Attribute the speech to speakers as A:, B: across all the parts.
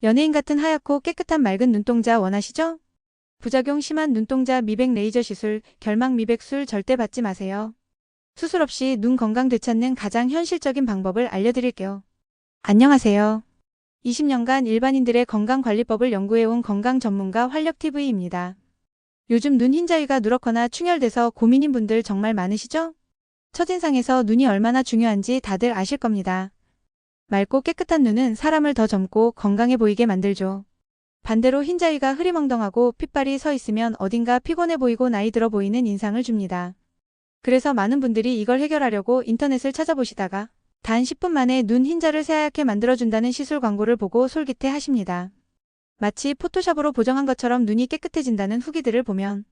A: 연예인 같은 하얗고 깨끗한 맑은 눈동자 원하시죠? 부작용 심한 눈동자 미백 레이저 시술, 결막 미백술 절대 받지 마세요. 수술 없이 눈 건강 되찾는 가장 현실적인 방법을 알려드릴게요. 안녕하세요. 20년간 일반인들의 건강관리법을 연구해온 건강 전문가 활력TV입니다. 요즘 눈 흰자위가 누렇거나 충혈돼서 고민인 분들 정말 많으시죠? 첫인상에서 눈이 얼마나 중요한지 다들 아실 겁니다. 맑고 깨끗한 눈은 사람을 더 젊고 건강해 보이게 만들죠. 반대로 흰자위가 흐리멍덩하고 핏발이 서 있으면 어딘가 피곤해 보이고 나이 들어 보이는 인상을 줍니다. 그래서 많은 분들이 이걸 해결하려고 인터넷을 찾아보시다가 단 10분 만에 눈 흰자를 새하얗게 만들어준다는 시술 광고를 보고 솔깃해 하십니다. 마치 포토샵으로 보정한 것처럼 눈이 깨끗해진다는 후기들을 보면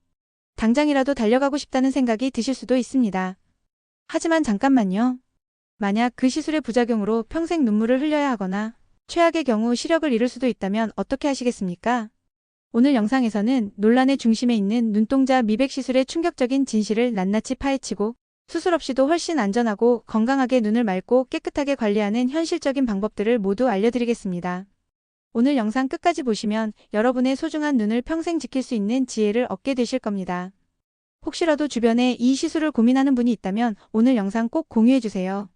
A: 당장이라도 달려가고 싶다는 생각이 드실 수도 있습니다. 하지만 잠깐만요. 만약 그 시술의 부작용으로 평생 눈물을 흘려야 하거나 최악의 경우 시력을 잃을 수도 있다면 어떻게 하시겠습니까? 오늘 영상에서는 논란의 중심에 있는 눈동자 미백 시술의 충격적인 진실을 낱낱이 파헤치고 수술 없이도 훨씬 안전하고 건강하게 눈을 맑고 깨끗하게 관리하는 현실적인 방법들을 모두 알려드리겠습니다. 오늘 영상 끝까지 보시면 여러분의 소중한 눈을 평생 지킬 수 있는 지혜를 얻게 되실 겁니다. 혹시라도 주변에 이 시술을 고민하는 분이 있다면 오늘 영상 꼭 공유해주세요.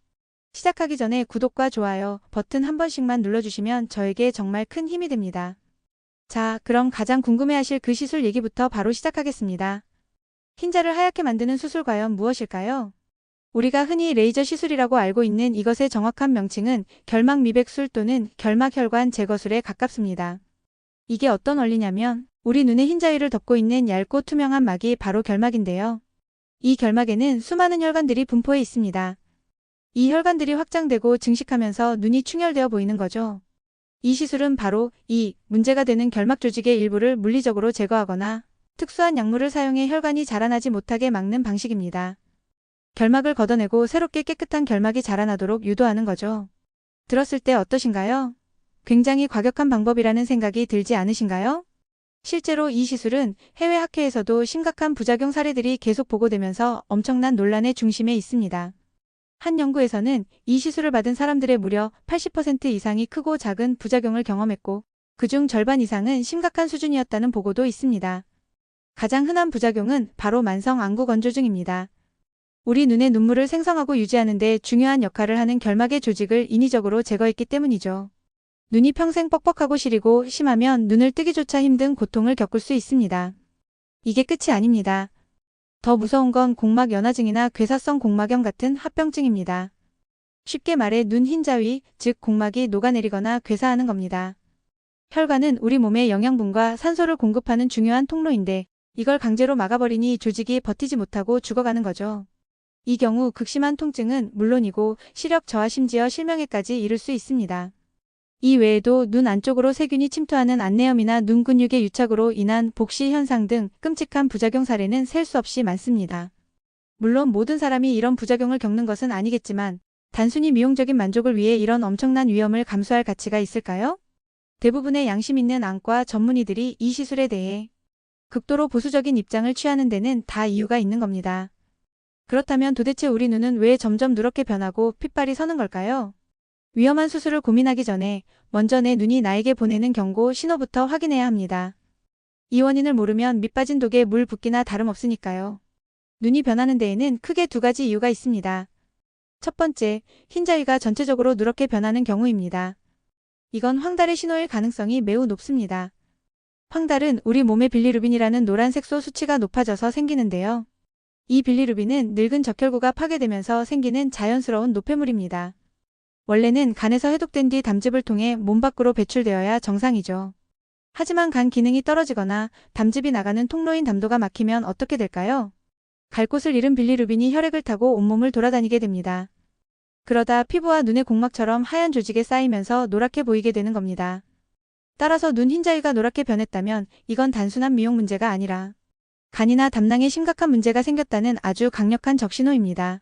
A: 시작하기 전에 구독과 좋아요 버튼 한 번씩만 눌러주시면 저에게 정말 큰 힘이 됩니다. 자, 그럼 가장 궁금해하실 그 시술 얘기부터 바로 시작하겠습니다. 흰자를 하얗게 만드는 수술 과연 무엇일까요? 우리가 흔히 레이저 시술이라고 알고 있는 이것의 정확한 명칭은 결막 미백술 또는 결막혈관 제거술에 가깝습니다. 이게 어떤 원리냐면 우리 눈의 흰자위를 덮고 있는 얇고 투명한 막이 바로 결막인데요. 이 결막에는 수많은 혈관들이 분포해 있습니다. 이 혈관들이 확장되고 증식하면서 눈이 충혈되어 보이는 거죠. 이 시술은 바로 이 문제가 되는 결막 조직의 일부를 물리적으로 제거하거나 특수한 약물을 사용해 혈관이 자라나지 못하게 막는 방식입니다. 결막을 걷어내고 새롭게 깨끗한 결막이 자라나도록 유도하는 거죠. 들었을 때 어떠신가요? 굉장히 과격한 방법이라는 생각이 들지 않으신가요? 실제로 이 시술은 해외 학회에서도 심각한 부작용 사례들이 계속 보고되면서 엄청난 논란의 중심에 있습니다. 한 연구에서는 이 시술을 받은 사람들의 무려 80% 이상이 크고 작은 부작용을 경험했고 그중 절반 이상은 심각한 수준이었다는 보고도 있습니다. 가장 흔한 부작용은 바로 만성 안구 건조증입니다. 우리 눈의 눈물을 생성하고 유지하는 데 중요한 역할을 하는 결막의 조직을 인위적으로 제거했기 때문이죠. 눈이 평생 뻑뻑하고 시리고 심하면 눈을 뜨기조차 힘든 고통을 겪을 수 있습니다. 이게 끝이 아닙니다. 더 무서운 건 공막 연화증이나 괴사성 공막염 같은 합병증입니다. 쉽게 말해 눈 흰자위, 즉 공막이 녹아내리거나 괴사하는 겁니다. 혈관은 우리 몸에 영양분과 산소를 공급하는 중요한 통로인데 이걸 강제로 막아버리니 조직이 버티지 못하고 죽어가는 거죠. 이 경우 극심한 통증은 물론이고 시력 저하 심지어 실명에까지 이를 수 있습니다. 이 외에도 눈 안쪽으로 세균이 침투하는 안내염이나 눈 근육의 유착으로 인한 복시 현상 등 끔찍한 부작용 사례는 셀 수 없이 많습니다. 물론 모든 사람이 이런 부작용을 겪는 것은 아니겠지만 단순히 미용적인 만족을 위해 이런 엄청난 위험을 감수할 가치가 있을까요? 대부분의 양심 있는 안과 전문의들이 이 시술에 대해 극도로 보수적인 입장을 취하는 데는 다 이유가 있는 겁니다. 그렇다면 도대체 우리 눈은 왜 점점 누렇게 변하고 핏발이 서는 걸까요? 위험한 수술을 고민하기 전에 먼저 내 눈이 나에게 보내는 경고 신호부터 확인해야 합니다. 이 원인을 모르면 밑 빠진 독에 물 붓기나 다름없으니까요. 눈이 변하는 데에는 크게 두 가지 이유가 있습니다. 첫 번째, 흰자위가 전체적으로 누렇게 변하는 경우입니다. 이건 황달의 신호일 가능성이 매우 높습니다. 황달은 우리 몸의 빌리루빈이라는 노란 색소 수치가 높아져서 생기는데요. 이 빌리루빈은 늙은 적혈구가 파괴되면서 생기는 자연스러운 노폐물입니다. 원래는 간에서 해독된 뒤 담즙을 통해 몸 밖으로 배출되어야 정상이죠. 하지만 간 기능이 떨어지거나 담즙이 나가는 통로인 담도가 막히면 어떻게 될까요? 갈 곳을 잃은 빌리루빈이 혈액을 타고 온몸을 돌아다니게 됩니다. 그러다 피부와 눈의 공막처럼 하얀 조직에 쌓이면서 노랗게 보이게 되는 겁니다. 따라서 눈 흰자위가 노랗게 변했다면 이건 단순한 미용 문제가 아니라 간이나 담낭에 심각한 문제가 생겼다는 아주 강력한 적신호입니다.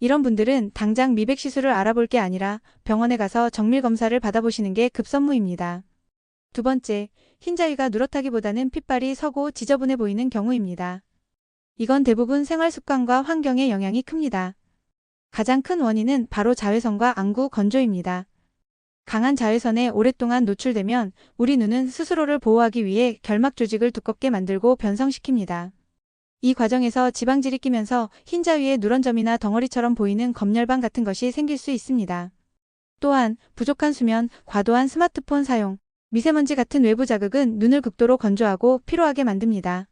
A: 이런 분들은 당장 미백 시술을 알아볼 게 아니라 병원에 가서 정밀 검사를 받아보시는 게 급선무입니다. 두 번째, 흰자위가 누렇다기보다는 핏발이 서고 지저분해 보이는 경우입니다. 이건 대부분 생활 습관과 환경의 영향이 큽니다. 가장 큰 원인은 바로 자외선과 안구 건조입니다. 강한 자외선에 오랫동안 노출되면 우리 눈은 스스로를 보호하기 위해 결막 조직을 두껍게 만들고 변성시킵니다. 이 과정에서 지방질이 끼면서 흰자 위에 누런 점이나 덩어리처럼 보이는 검열방 같은 것이 생길 수 있습니다. 또한 부족한 수면, 과도한 스마트폰 사용, 미세먼지 같은 외부 자극은 눈을 극도로 건조하고 피로하게 만듭니다.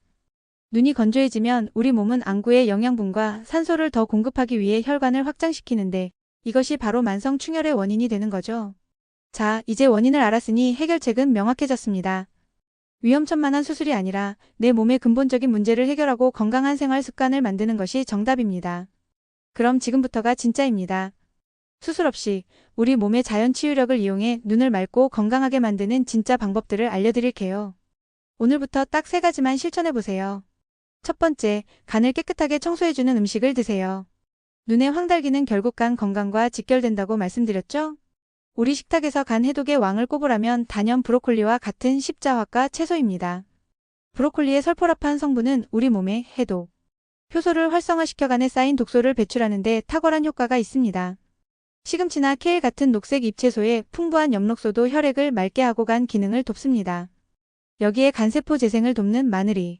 A: 눈이 건조해지면 우리 몸은 안구에 영양분과 산소를 더 공급하기 위해 혈관을 확장시키는데 이것이 바로 만성 충혈의 원인이 되는 거죠. 자, 이제 원인을 알았으니 해결책은 명확해졌습니다. 위험천만한 수술이 아니라 내 몸의 근본적인 문제를 해결하고 건강한 생활 습관을 만드는 것이 정답입니다. 그럼 지금부터가 진짜입니다. 수술 없이 우리 몸의 자연 치유력을 이용해 눈을 맑고 건강하게 만드는 진짜 방법들을 알려드릴게요. 오늘부터 딱 3가지만 실천해보세요. 첫 번째, 간을 깨끗하게 청소해주는 음식을 드세요. 눈의 황달기는 결국 간 건강과 직결된다고 말씀드렸죠? 우리 식탁에서 간 해독의 왕을 꼽으라면 단연 브로콜리와 같은 십자화과 채소입니다. 브로콜리의 설포라판 성분은 우리 몸의 해독, 효소를 활성화시켜 간에 쌓인 독소를 배출하는 데 탁월한 효과가 있습니다. 시금치나 케일 같은 녹색 잎채소에 풍부한 엽록소도 혈액을 맑게 하고 간 기능을 돕습니다. 여기에 간세포 재생을 돕는 마늘이,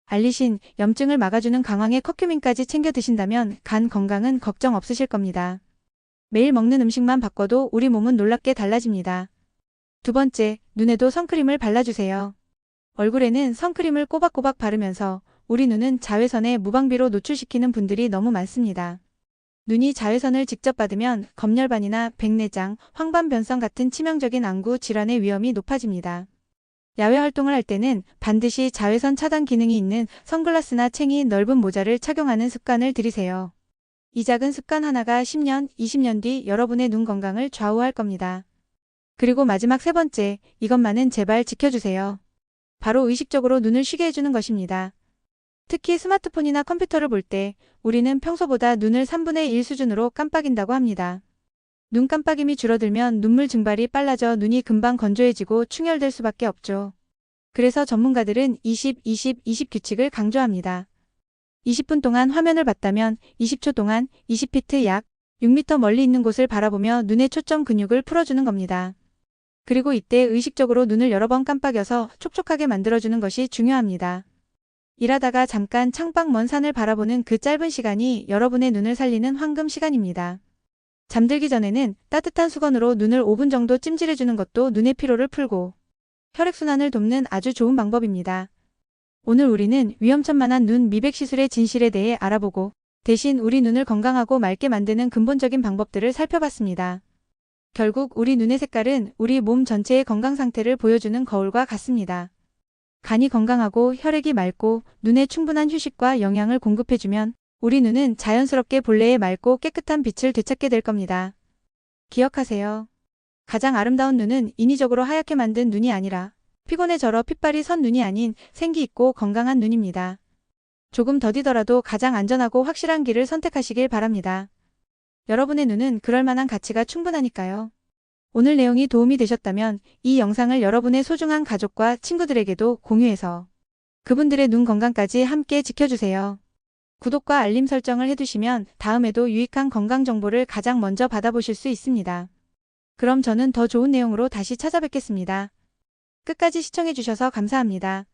A: 알리신, 염증을 막아주는 강황의 커큐민까지 챙겨 드신다면 간 건강은 걱정 없으실 겁니다. 매일 먹는 음식만 바꿔도 우리 몸은 놀랍게 달라집니다. 두 번째, 눈에도 선크림을 발라주세요. 얼굴에는 선크림을 꼬박꼬박 바르면서 우리 눈은 자외선에 무방비로 노출시키는 분들이 너무 많습니다. 눈이 자외선을 직접 받으면 검열반이나 백내장, 황반변성 같은 치명적인 안구 질환의 위험이 높아집니다. 야외 활동을 할 때는 반드시 자외선 차단 기능이 있는 선글라스나 챙이 넓은 모자를 착용하는 습관을 들이세요. 이 작은 습관 하나가 10년, 20년 뒤 여러분의 눈 건강을 좌우할 겁니다. 그리고 마지막 3번째, 이것만은 제발 지켜주세요. 바로 의식적으로 눈을 쉬게 해주는 것입니다. 특히 스마트폰이나 컴퓨터를 볼 때 우리는 평소보다 눈을 3분의 1 수준으로 깜빡인다고 합니다. 눈 깜빡임이 줄어들면 눈물 증발이 빨라져 눈이 금방 건조해지고 충혈될 수밖에 없죠. 그래서 전문가들은 20, 20, 20 규칙을 강조합니다. 20분 동안 화면을 봤다면 20초 동안 20피트 약 6m 멀리 있는 곳을 바라보며 눈의 초점 근육을 풀어주는 겁니다. 그리고 이때 의식적으로 눈을 여러 번 깜빡여서 촉촉하게 만들어주는 것이 중요합니다. 일하다가 잠깐 창밖 먼 산을 바라보는 그 짧은 시간이 여러분의 눈을 살리는 황금 시간입니다. 잠들기 전에는 따뜻한 수건으로 눈을 5분 정도 찜질해주는 것도 눈의 피로를 풀고 혈액순환을 돕는 아주 좋은 방법입니다. 오늘 우리는 위험천만한 눈 미백 시술의 진실에 대해 알아보고 대신 우리 눈을 건강하고 맑게 만드는 근본적인 방법들을 살펴봤습니다. 결국 우리 눈의 색깔은 우리 몸 전체의 건강 상태를 보여주는 거울과 같습니다. 간이 건강하고 혈액이 맑고 눈에 충분한 휴식과 영양을 공급해주면 우리 눈은 자연스럽게 본래의 맑고 깨끗한 빛을 되찾게 될 겁니다. 기억하세요. 가장 아름다운 눈은 인위적으로 하얗게 만든 눈이 아니라 피곤해 절어 핏발이 선 눈이 아닌 생기 있고 건강한 눈입니다. 조금 더디더라도 가장 안전하고 확실한 길을 선택하시길 바랍니다. 여러분의 눈은 그럴 만한 가치가 충분하니까요. 오늘 내용이 도움이 되셨다면 이 영상을 여러분의 소중한 가족과 친구들에게도 공유해서 그분들의 눈 건강까지 함께 지켜주세요. 구독과 알림 설정을 해두시면 다음에도 유익한 건강 정보를 가장 먼저 받아보실 수 있습니다. 그럼 저는 더 좋은 내용으로 다시 찾아뵙겠습니다. 끝까지 시청해주셔서 감사합니다.